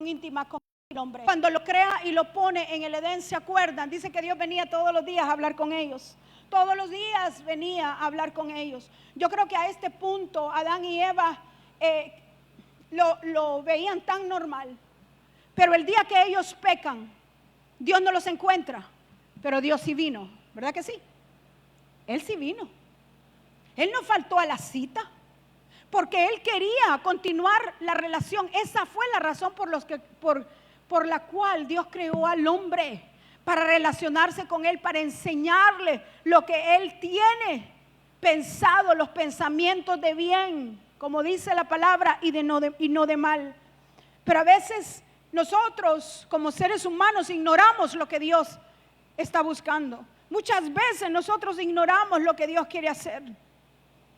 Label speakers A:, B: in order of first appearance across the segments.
A: íntima con el hombre. Cuando lo crea y lo pone en el Edén, ¿se acuerdan? Dice que Dios venía todos los días a hablar con ellos. Todos los días venía a hablar con ellos. Yo creo que a este punto Adán y Eva lo veían tan normal. Pero el día que ellos pecan, Dios no los encuentra. Pero Dios sí vino, ¿verdad que sí? Él sí vino. Él no faltó a la cita, porque Él quería continuar la relación. Esa fue la razón por la cual Dios creó al hombre, para relacionarse con Él, para enseñarle lo que Él tiene pensado, los pensamientos de bien, como dice la palabra, y no de mal. Pero a veces nosotros como seres humanos ignoramos lo que Dios está buscando. Muchas veces nosotros ignoramos lo que Dios quiere hacer.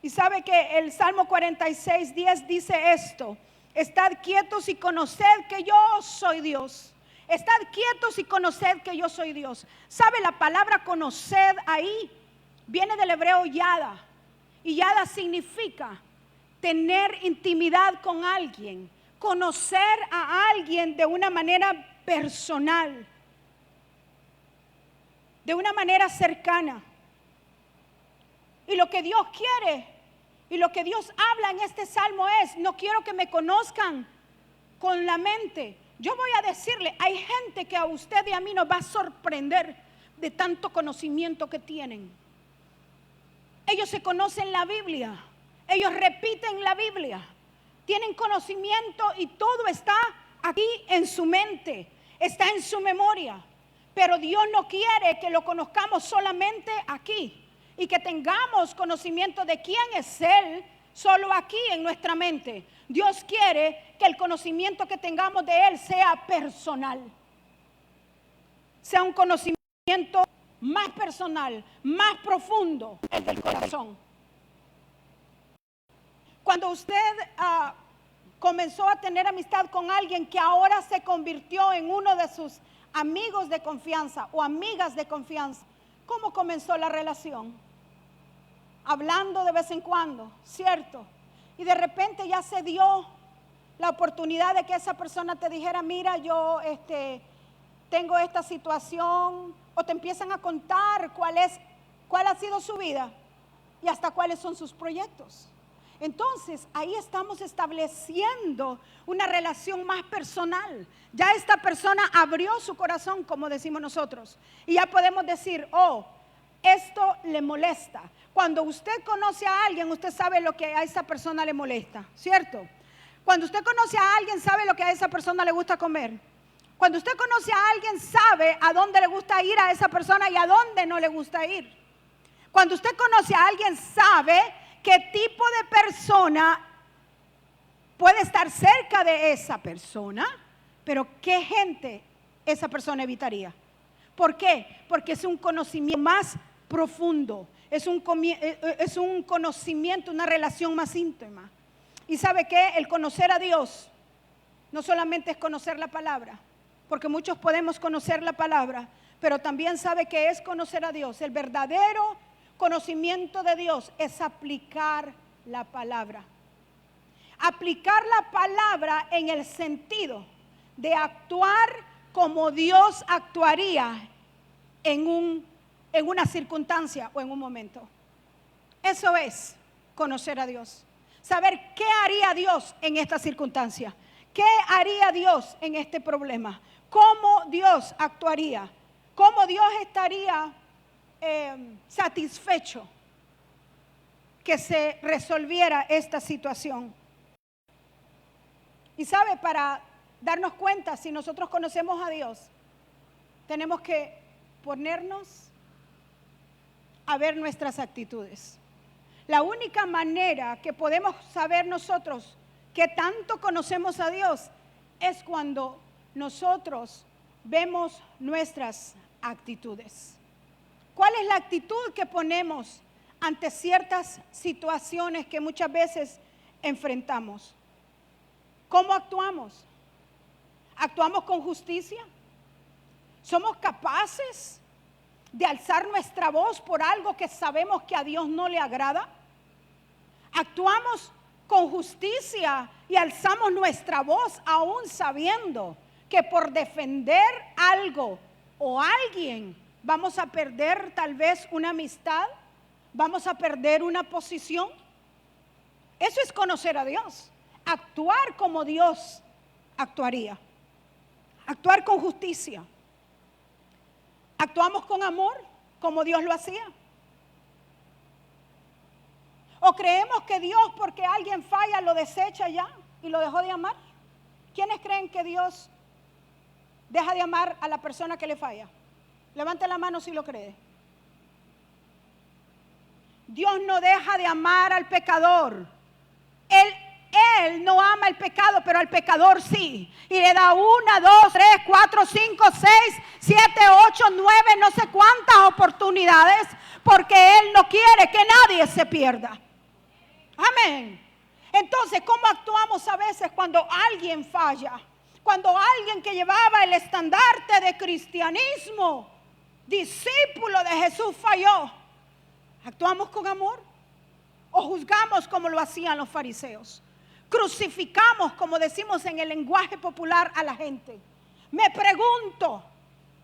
A: Y sabe que el Salmo 46:10 dice esto: estad quietos y conoced que yo soy Dios. Estad quietos y conoced que yo soy Dios. ¿Sabe? La palabra conoced ahí viene del hebreo yada. Y yada significa tener intimidad con alguien, conocer a alguien de una manera personal, de una manera cercana. Y lo que Dios quiere y lo que Dios habla en este salmo es: no quiero que me conozcan con la mente. Yo voy a decirle, hay gente que a usted y a mí nos va a sorprender de tanto conocimiento que tienen. Ellos se conocen la Biblia, ellos repiten la Biblia, tienen conocimiento y todo está aquí en su mente, está en su memoria. Pero Dios no quiere que lo conozcamos solamente aquí y que tengamos conocimiento de quién es Él solo aquí en nuestra mente. Dios quiere que el conocimiento que tengamos de Él sea personal, sea un conocimiento más personal, más profundo, el del corazón. Cuando usted comenzó a tener amistad con alguien que ahora se convirtió en uno de sus amigos de confianza o amigas de confianza, ¿cómo comenzó la relación? Hablando de vez en cuando, ¿cierto? Y de repente ya se dio la oportunidad de que esa persona te dijera: mira, yo tengo esta situación, o te empiezan a contar cuál ha sido su vida y hasta cuáles son sus proyectos. Entonces ahí estamos estableciendo una relación más personal. Ya esta persona abrió su corazón, como decimos nosotros, y ya podemos decir: oh, esto le molesta. Cuando usted conoce a alguien, usted sabe lo que a esa persona le molesta, ¿cierto? Cuando usted conoce a alguien, sabe lo que a esa persona le gusta comer. Cuando usted conoce a alguien, sabe a dónde le gusta ir a esa persona y a dónde no le gusta ir. Cuando usted conoce a alguien, sabe qué tipo de persona puede estar cerca de esa persona, pero qué gente esa persona evitaría. ¿Por qué? Porque es un conocimiento más profundo, es un conocimiento, una relación más íntima. Y ¿sabe qué? El conocer a Dios no solamente es conocer la palabra, porque muchos podemos conocer la palabra, pero también sabe que es conocer a Dios. El verdadero conocimiento de Dios es aplicar la palabra. Aplicar la palabra en el sentido de actuar como Dios actuaría en una circunstancia o en un momento. Eso es conocer a Dios. Saber qué haría Dios en esta circunstancia. ¿Qué haría Dios en este problema? ¿Cómo Dios actuaría? ¿Cómo Dios estaría satisfecho que se resolviera esta situación? Y sabe, para darnos cuenta si nosotros conocemos a Dios, tenemos que ponernos a ver nuestras actitudes. La única manera que podemos saber nosotros que tanto conocemos a Dios es cuando nosotros vemos nuestras actitudes. ¿Cuál es la actitud que ponemos ante ciertas situaciones que muchas veces enfrentamos? ¿Cómo actuamos? ¿Actuamos con justicia? ¿Somos capaces de alzar nuestra voz por algo que sabemos que a Dios no le agrada? ¿Actuamos con justicia y alzamos nuestra voz aún sabiendo que por defender algo o alguien vamos a perder tal vez una amistad, vamos a perder una posición. Eso es conocer a Dios, actuar como Dios actuaría, actuar con justicia. ¿Actuamos con amor como Dios lo hacía? ¿O creemos que Dios, porque alguien falla, lo desecha ya y lo dejó de amar? ¿Quiénes creen que Dios deja de amar a la persona que le falla? Levante la mano si lo cree. Dios no deja de amar al pecador. Él no ama el pecado, pero al pecador sí. Y le da 1, 2, 3, 4, 5, 6, 7, 8, 9, no sé cuántas oportunidades, porque Él no quiere que nadie se pierda. Amén. Entonces, ¿cómo actuamos a veces cuando alguien falla? Cuando alguien que llevaba el estandarte de cristianismo, discípulo de Jesús, falló. ¿Actuamos con amor? ¿O juzgamos como lo hacían los fariseos? Crucificamos, como decimos en el lenguaje popular, a la gente. Me pregunto,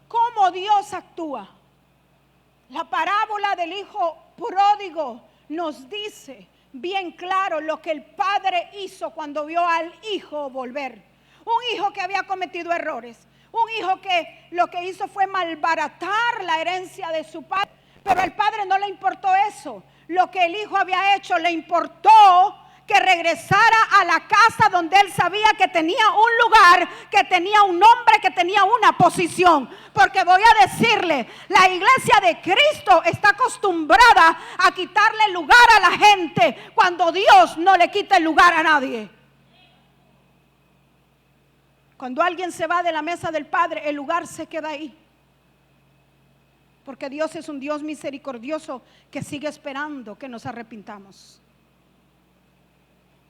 A: ¿cómo Dios actúa? La parábola del hijo pródigo nos dice bien claro lo que el padre hizo cuando vio al hijo volver. Un hijo que había cometido errores, un hijo que lo que hizo fue malbaratar la herencia de su padre, pero al padre no le importó eso. Lo que el hijo había hecho, le importó que regresara a la casa donde él sabía que tenía un lugar, que tenía un nombre, que tenía una posición. Porque voy a decirle, la iglesia de Cristo está acostumbrada a quitarle lugar a la gente cuando Dios no le quita el lugar a nadie. Cuando alguien se va de la mesa del Padre, el lugar se queda ahí. Porque Dios es un Dios misericordioso que sigue esperando que nos arrepintamos.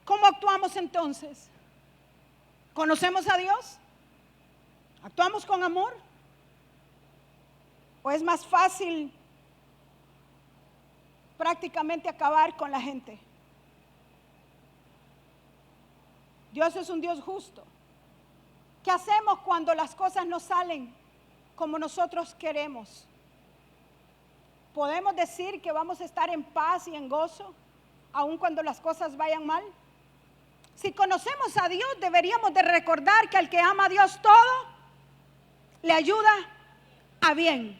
A: ¿Cómo actuamos entonces? ¿Conocemos a Dios? ¿Actuamos con amor? ¿O es más fácil prácticamente acabar con la gente? Dios es un Dios justo. ¿Qué hacemos cuando las cosas no salen como nosotros queremos? ¿Podemos decir que vamos a estar en paz y en gozo, aun cuando las cosas vayan mal? Si conocemos a Dios, deberíamos de recordar que al que ama a Dios todo, le ayuda a bien.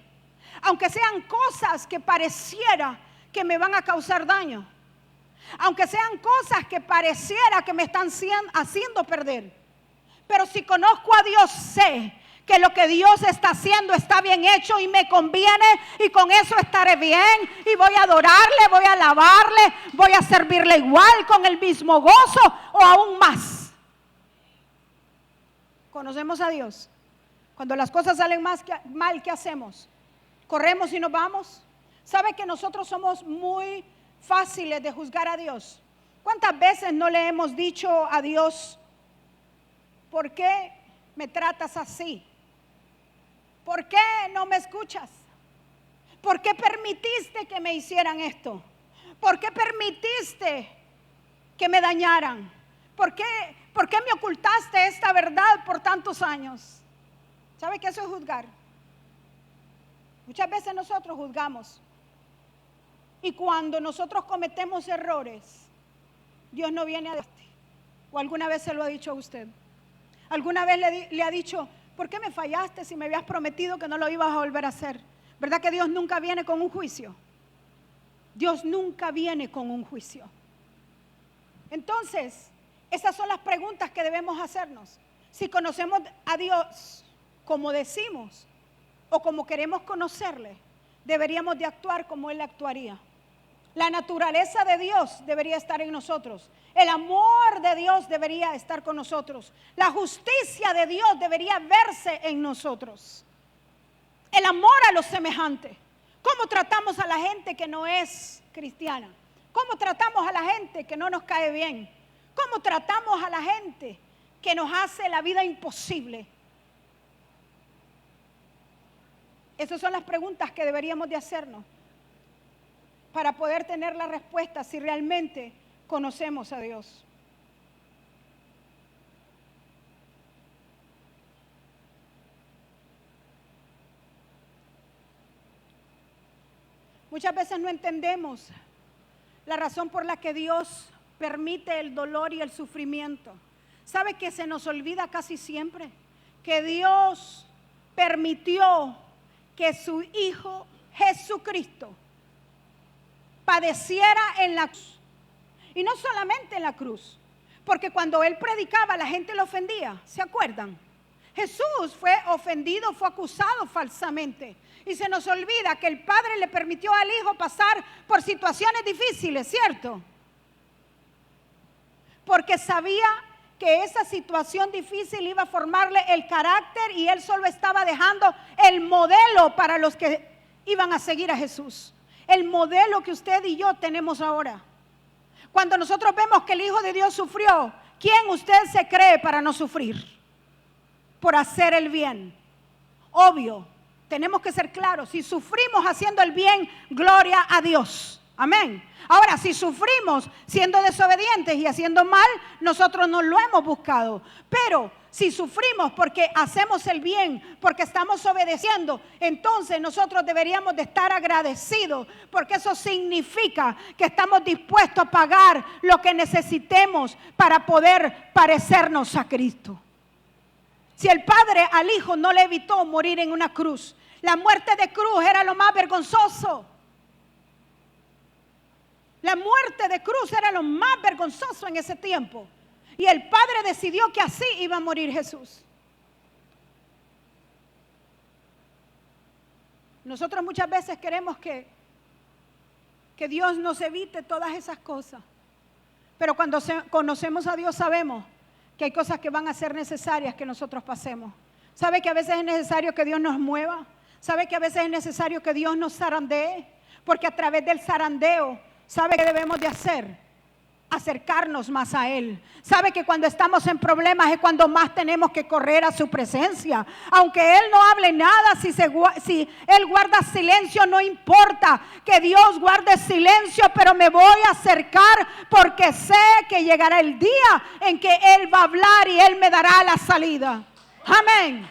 A: Aunque sean cosas que pareciera que me van a causar daño. Aunque sean cosas que pareciera que me están haciendo perder. Pero si conozco a Dios, sé que lo que Dios está haciendo está bien hecho y me conviene, y con eso estaré bien y voy a adorarle, voy a alabarle, voy a servirle igual con el mismo gozo o aún más. Conocemos a Dios. Cuando las cosas salen mal, ¿qué hacemos? ¿Corremos y nos vamos? ¿Sabe que nosotros somos muy fáciles de juzgar a Dios? ¿Cuántas veces no le hemos dicho a Dios, ¿por qué me tratas así? ¿Por qué no me escuchas? ¿Por qué permitiste que me hicieran esto? ¿Por qué permitiste que me dañaran? ¿Por qué me ocultaste esta verdad por tantos años? ¿Sabe qué eso es juzgar? Muchas veces nosotros juzgamos. Y cuando nosotros cometemos errores, Dios no viene a decirte. ¿O alguna vez se lo ha dicho a usted? ¿Alguna vez le ha dicho, ¿por qué me fallaste si me habías prometido que no lo ibas a volver a hacer? ¿Verdad que Dios nunca viene con un juicio? Dios nunca viene con un juicio. Entonces, esas son las preguntas que debemos hacernos. Si conocemos a Dios como decimos o como queremos conocerle, deberíamos de actuar como Él actuaría. La naturaleza de Dios debería estar en nosotros. El amor de Dios debería estar con nosotros. La justicia de Dios debería verse en nosotros. El amor a los semejantes. ¿Cómo tratamos a la gente que no es cristiana? ¿Cómo tratamos a la gente que no nos cae bien? ¿Cómo tratamos a la gente que nos hace la vida imposible? Esas son las preguntas que deberíamos de hacernos para poder tener la respuesta si realmente conocemos a Dios. Muchas veces no entendemos la razón por la que Dios permite el dolor y el sufrimiento. ¿Sabe que se nos olvida casi siempre? Que Dios permitió que su Hijo Jesucristo padeciera en la cruz. Y no solamente en la cruz, porque cuando Él predicaba la gente lo ofendía. ¿Se acuerdan? Jesús fue ofendido, fue acusado falsamente. Y se nos olvida que el Padre le permitió al Hijo pasar por situaciones difíciles, ¿cierto? Porque sabía que esa situación difícil iba a formarle el carácter y Él solo estaba dejando el modelo para los que iban a seguir a Jesús. El modelo que usted y yo tenemos ahora. Cuando nosotros vemos que el Hijo de Dios sufrió, ¿quién usted se cree para no sufrir? Por hacer el bien. Obvio, tenemos que ser claros. Si sufrimos haciendo el bien, gloria a Dios. Amén. Ahora, si sufrimos siendo desobedientes y haciendo mal, nosotros no lo hemos buscado. Pero si sufrimos porque hacemos el bien, porque estamos obedeciendo, entonces nosotros deberíamos de estar agradecidos, porque eso significa que estamos dispuestos a pagar lo que necesitemos para poder parecernos a Cristo. Si el Padre al Hijo no le evitó morir en una cruz, la muerte de cruz era lo más vergonzoso. La muerte de cruz era lo más vergonzoso en ese tiempo. Y el Padre decidió que así iba a morir Jesús. Nosotros muchas veces queremos que Dios nos evite todas esas cosas. Pero cuando conocemos a Dios sabemos que hay cosas que van a ser necesarias que nosotros pasemos. ¿Sabe que a veces es necesario que Dios nos mueva? ¿Sabe que a veces es necesario que Dios nos zarandee? Porque a través del zarandeo, ¿sabe qué debemos de hacer? Acercarnos más a Él. ¿Sabe que cuando estamos en problemas es cuando más tenemos que correr a su presencia? Aunque Él no hable nada, si Él guarda silencio, no importa que Dios guarde silencio, pero me voy a acercar porque sé que llegará el día en que Él va a hablar y Él me dará la salida. Amén.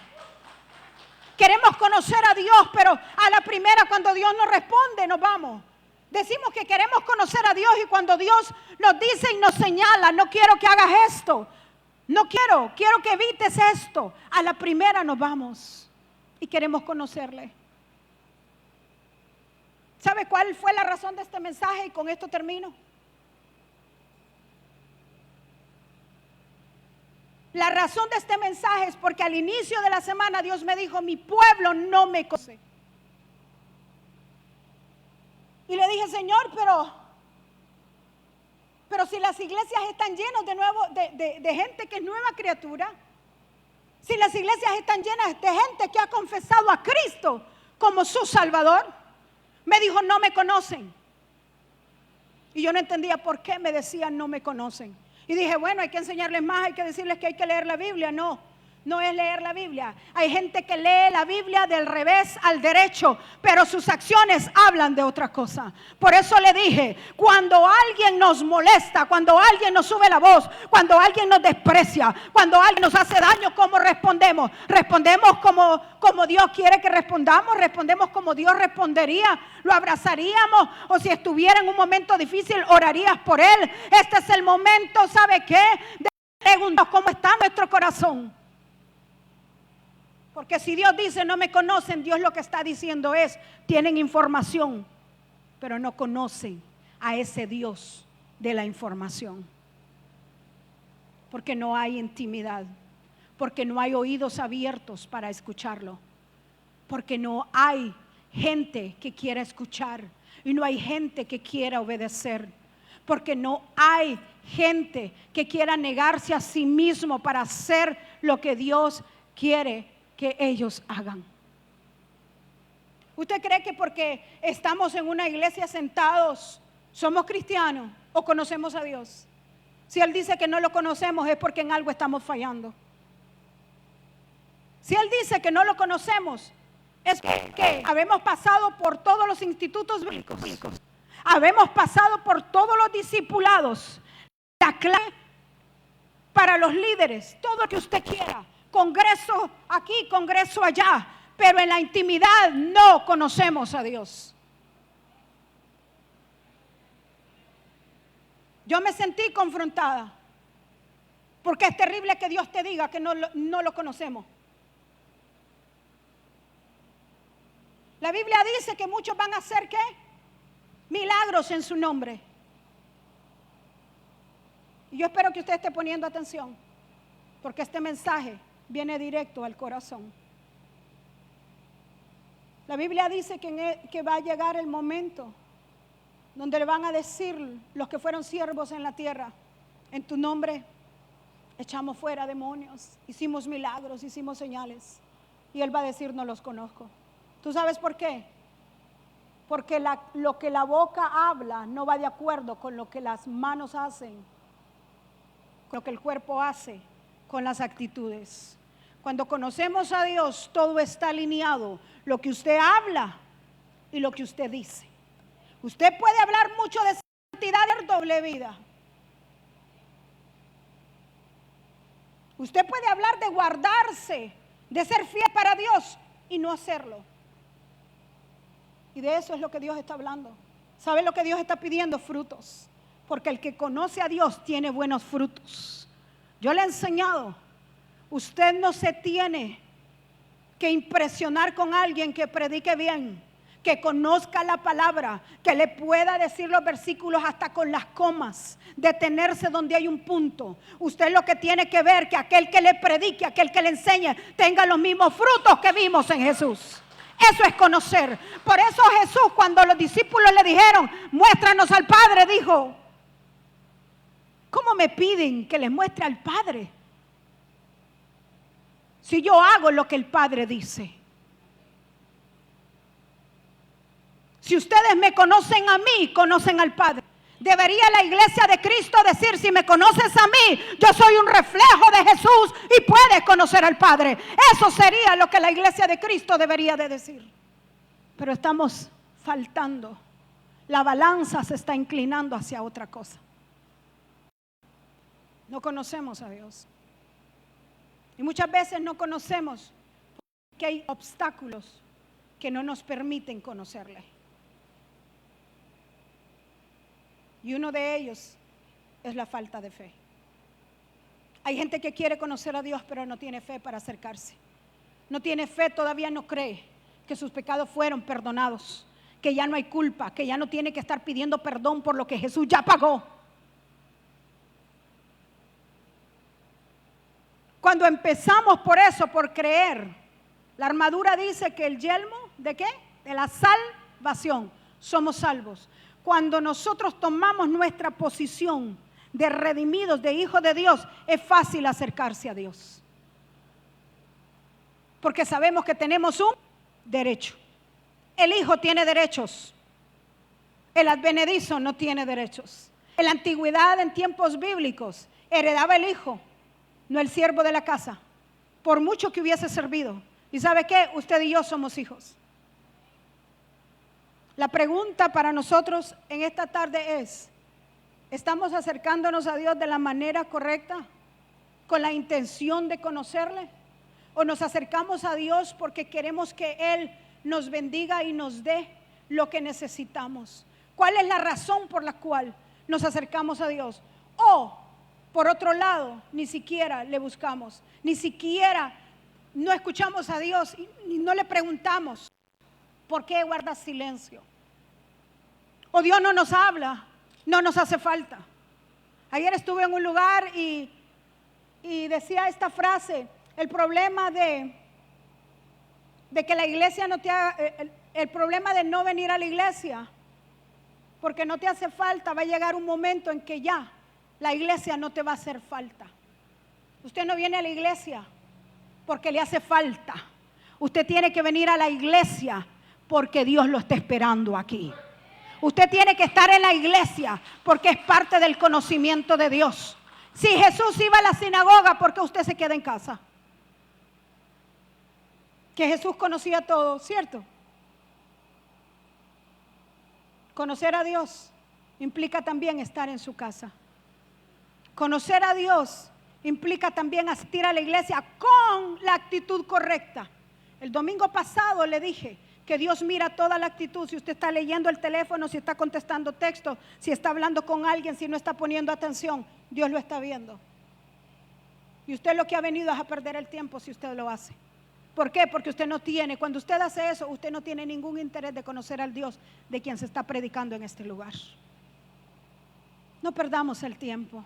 A: Queremos conocer a Dios, pero a la primera cuando Dios nos responde nos vamos. Decimos que queremos conocer a Dios y cuando Dios nos dice y nos señala, no quiero que hagas esto, no quiero que evites esto. A la primera nos vamos y queremos conocerle. ¿Sabe cuál fue la razón de este mensaje? Y con esto termino. La razón de este mensaje es porque al inicio de la semana Dios me dijo, mi pueblo no me conoce. Y le dije, Señor, pero si las iglesias están llenas de gente que es nueva criatura, si las iglesias están llenas de gente que ha confesado a Cristo como su Salvador, me dijo, no me conocen. Y yo no entendía por qué me decían no me conocen. Y dije, bueno, hay que enseñarles más, hay que decirles que hay que leer la Biblia. No es leer la Biblia. Hay gente que lee la Biblia del revés al derecho, pero sus acciones hablan de otra cosa. Por eso le dije, cuando alguien nos molesta, cuando alguien nos sube la voz, cuando alguien nos desprecia, cuando alguien nos hace daño, ¿cómo respondemos? ¿Respondemos como Dios quiere que respondamos? ¿Respondemos como Dios respondería? ¿Lo abrazaríamos? O si estuviera en un momento difícil, orarías por él. Este es el momento, ¿sabe qué? De preguntar cómo está nuestro corazón. Porque si Dios dice no me conocen, Dios lo que está diciendo es, tienen información, pero no conocen a ese Dios de la información. Porque no hay intimidad, porque no hay oídos abiertos para escucharlo, porque no hay gente que quiera escuchar y no hay gente que quiera obedecer, porque no hay gente que quiera negarse a sí mismo para hacer lo que Dios quiere que ellos hagan. ¿Usted cree que porque estamos en una iglesia sentados somos cristianos o conocemos a Dios? Si Él dice que no lo conocemos es porque en algo estamos fallando. Si Él dice que no lo conocemos es porque habemos pasado por todos los institutos bíblicos, Habemos pasado por todos los discipulados, la clave para los líderes, todo lo que usted quiera, congreso aquí, congreso allá, pero en la intimidad no conocemos a Dios. Yo me sentí confrontada, porque es terrible que Dios te diga que no lo conocemos. La Biblia dice que muchos van a hacer ¿qué? Milagros en su nombre. Y yo espero que usted esté poniendo atención, porque este mensaje viene directo al corazón. La Biblia dice que va a llegar el momento donde le van a decir los que fueron siervos en la tierra: en tu nombre echamos fuera demonios, hicimos milagros, hicimos señales. Y Él va a decir: no los conozco. ¿Tú sabes por qué? Porque lo que la boca habla no va de acuerdo con lo que las manos hacen, con lo que el cuerpo hace, con las actitudes. Cuando conocemos a Dios, todo está alineado. Lo que usted habla y lo que usted dice. Usted puede hablar mucho de santidad y doble vida. Usted puede hablar de guardarse, de ser fiel para Dios y no hacerlo. Y de eso es lo que Dios está hablando. ¿Sabe lo que Dios está pidiendo? Frutos. Porque el que conoce a Dios tiene buenos frutos. Yo le he enseñado, usted no se tiene que impresionar con alguien que predique bien, que conozca la palabra, que le pueda decir los versículos hasta con las comas, detenerse donde hay un punto. Usted lo que tiene que ver que aquel que le predique, aquel que le enseñe, tenga los mismos frutos que vimos en Jesús. Eso es conocer. Por eso Jesús, cuando los discípulos le dijeron: muéstranos al Padre, dijo: ¿cómo me piden que les muestre al Padre si yo hago lo que el Padre dice? Si ustedes me conocen a mí, conocen al Padre. Debería la iglesia de Cristo decir: si me conoces a mí, yo soy un reflejo de Jesús y puedes conocer al Padre. Eso sería lo que la iglesia de Cristo debería de decir. Pero estamos faltando. La balanza se está inclinando hacia otra cosa. No conocemos a Dios. Y muchas veces no conocemos porque hay obstáculos que no nos permiten conocerle. Y uno de ellos es la falta de fe. Hay gente que quiere conocer a Dios, pero no tiene fe para acercarse. No tiene fe, todavía no cree que sus pecados fueron perdonados, que ya no hay culpa, que ya no tiene que estar pidiendo perdón por lo que Jesús ya pagó. Cuando empezamos por eso, por creer, la armadura dice que el yelmo, ¿de qué? De la salvación. Somos salvos. Cuando nosotros tomamos nuestra posición de redimidos, de hijos de Dios, es fácil acercarse a Dios. Porque sabemos que tenemos un derecho. El hijo tiene derechos. El advenedizo no tiene derechos. En la antigüedad, en tiempos bíblicos, heredaba el hijo, no el siervo de la casa, por mucho que hubiese servido. ¿Y sabe qué? Usted y yo somos hijos. La pregunta para nosotros en esta tarde es: ¿estamos acercándonos a Dios de la manera correcta? ¿Con la intención de conocerle? ¿O nos acercamos a Dios porque queremos que Él nos bendiga y nos dé lo que necesitamos? ¿Cuál es la razón por la cual nos acercamos a Dios? O, por otro lado, ni siquiera le buscamos, ni siquiera no escuchamos a Dios y no le preguntamos: ¿por qué guardas silencio? O Dios no nos habla, no nos hace falta. Ayer estuve en un lugar y decía esta frase: el problema de que la iglesia no te haga, el problema de no venir a la iglesia porque no te hace falta, va a llegar un momento en que ya la iglesia no te va a hacer falta. Usted no viene a la iglesia porque le hace falta. Usted tiene que venir a la iglesia porque Dios lo está esperando aquí. Usted tiene que estar en la iglesia porque es parte del conocimiento de Dios. Si Jesús iba a la sinagoga, ¿por qué usted se queda en casa? Que Jesús conocía todo, ¿cierto? Conocer a Dios implica también estar en su casa. Conocer a Dios implica también asistir a la iglesia con la actitud correcta. El domingo pasado le dije que Dios mira toda la actitud. Si usted está leyendo el teléfono, si está contestando textos, si está hablando con alguien, si no está poniendo atención, Dios lo está viendo. Y usted lo que ha venido es a perder el tiempo si usted lo hace. ¿Por qué? Porque usted no tiene, cuando usted hace eso, usted no tiene ningún interés de conocer al Dios de quien se está predicando en este lugar. No perdamos el tiempo.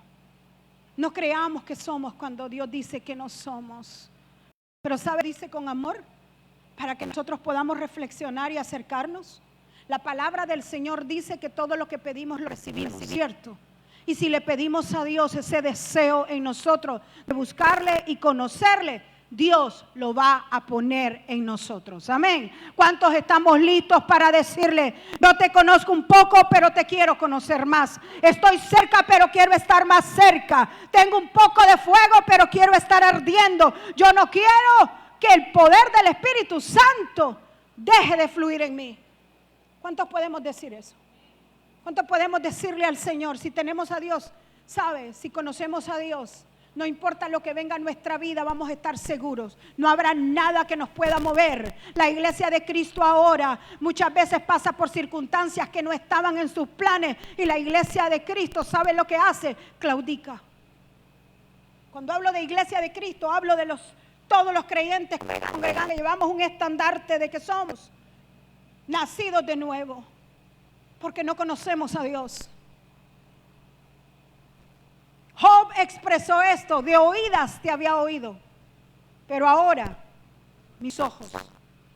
A: No creamos que somos cuando Dios dice que no somos. Pero ¿sabe? Dice con amor para que nosotros podamos reflexionar y acercarnos. La palabra del Señor dice que todo lo que pedimos lo recibimos, ¿cierto? Y si le pedimos a Dios ese deseo en nosotros de buscarle y conocerle, Dios lo va a poner en nosotros. Amén. ¿Cuántos estamos listos para decirle: no te conozco un poco, pero te quiero conocer más? Estoy cerca, pero quiero estar más cerca. Tengo un poco de fuego, pero quiero estar ardiendo. Yo no quiero que el poder del Espíritu Santo deje de fluir en mí. ¿Cuántos podemos decir eso? ¿Cuántos podemos decirle al Señor? Si tenemos a Dios, ¿sabe? Si conocemos a Dios, no importa lo que venga en nuestra vida, vamos a estar seguros. No habrá nada que nos pueda mover. La iglesia de Cristo ahora muchas veces pasa por circunstancias que no estaban en sus planes. Y la iglesia de Cristo, ¿sabe lo que hace? Claudica. Cuando hablo de iglesia de Cristo, hablo de todos los creyentes que congregan, que llevamos un estandarte de que somos nacidos de nuevo. Porque no conocemos a Dios. Job expresó esto: de oídas te había oído, pero ahora mis ojos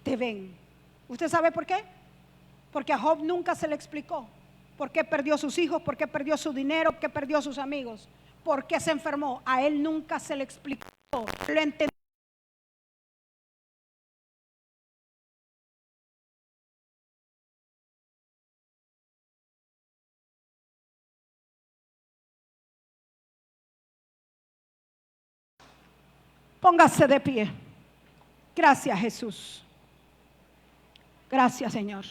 A: te ven. ¿Usted sabe por qué? Porque a Job nunca se le explicó por qué perdió sus hijos, por qué perdió su dinero, por qué perdió sus amigos, por qué se enfermó. A él nunca se le explicó. Lo entendió. Póngase de pie. Gracias, Jesús. Gracias, Señor.